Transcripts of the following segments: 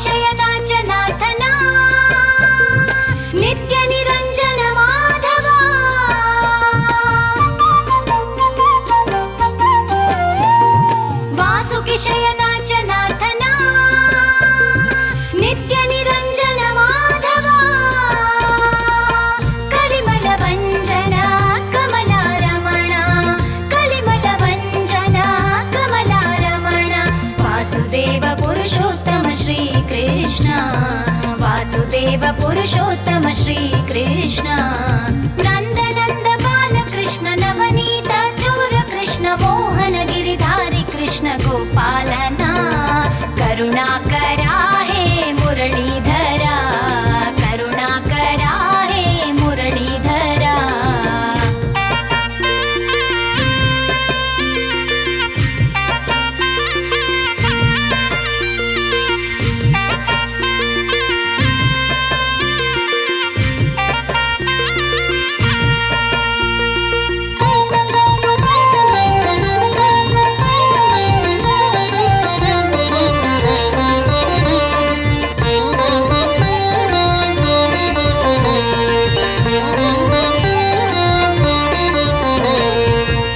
शयना जनार्दना नित्य निरंजन माधवा वासुकी शयना जनार्दना नित्य निरंजन माधवा कलिमल भंजन कमला रमण कलिमल भंजन कमला रमण वासुदेव पुरुषोत्तम श्री कृष्ण वासुदेव पुरुषोत्तम श्री कृष्ण नंद नंद बाल कृष्ण नवनीत चोर कृष्ण मोहन गिरिधारी कृष्ण गोपालना करुणाकरा हे मुरलीधरा करुणाकरा हे मुरलीधरा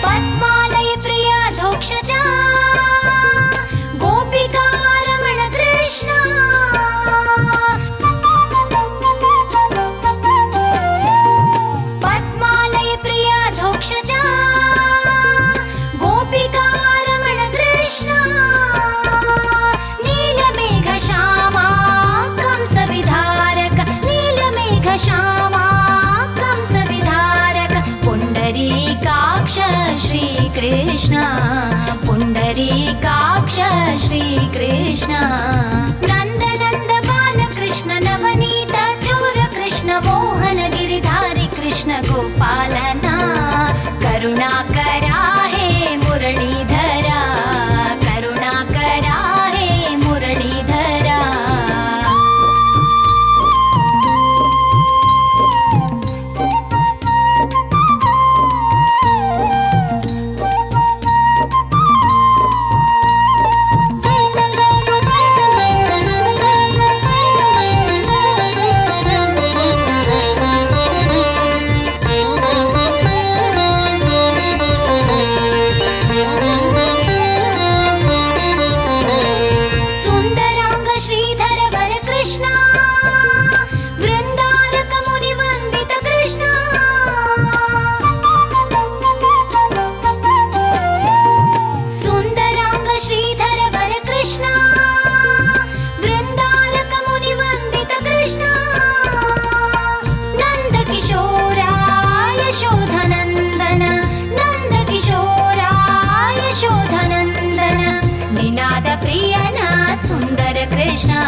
पद्मालय प्रिया धोक्षजा गोपिका रमण कृष्ण पद्मालय प्रिया धोक्षजा गोपिका रमण कृष्ण नीलमेघ श्यामा कंस विधारक नीलमेघ श्यामा कंस विधारक पुंडरीकाक्ष श्री कृष्ण पुंडरीकाक्ष श्री कृष्ण नंद नंद बाल कृष्ण नवनीत चोर कृष्ण मोहन गिरिधारी कृष्ण गोपालना करुणाकरा हे मुरलीधरा करुणाकरा हे मुरलीधरा सुंदरांग श्रीधर वर कृष्ण वृंदारक मुनि वंदित कृष्ण सुंदरांग श्रीधर वर कृष्ण वृंदारक मुनि वंदित कृष्ण नंद किशोरा यशोधनंदन नंद किशोरा यशोधनंदन निनाद प्रियना सुंदर कृष्ण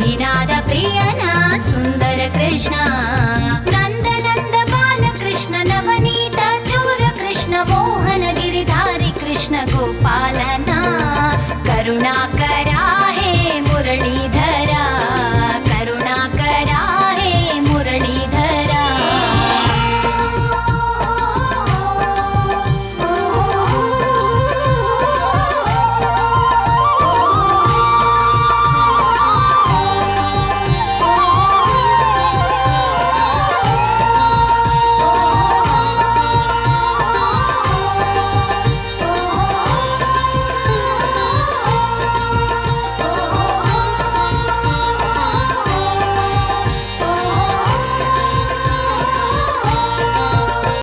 निनाद प्रियना सुंदर कृष्ण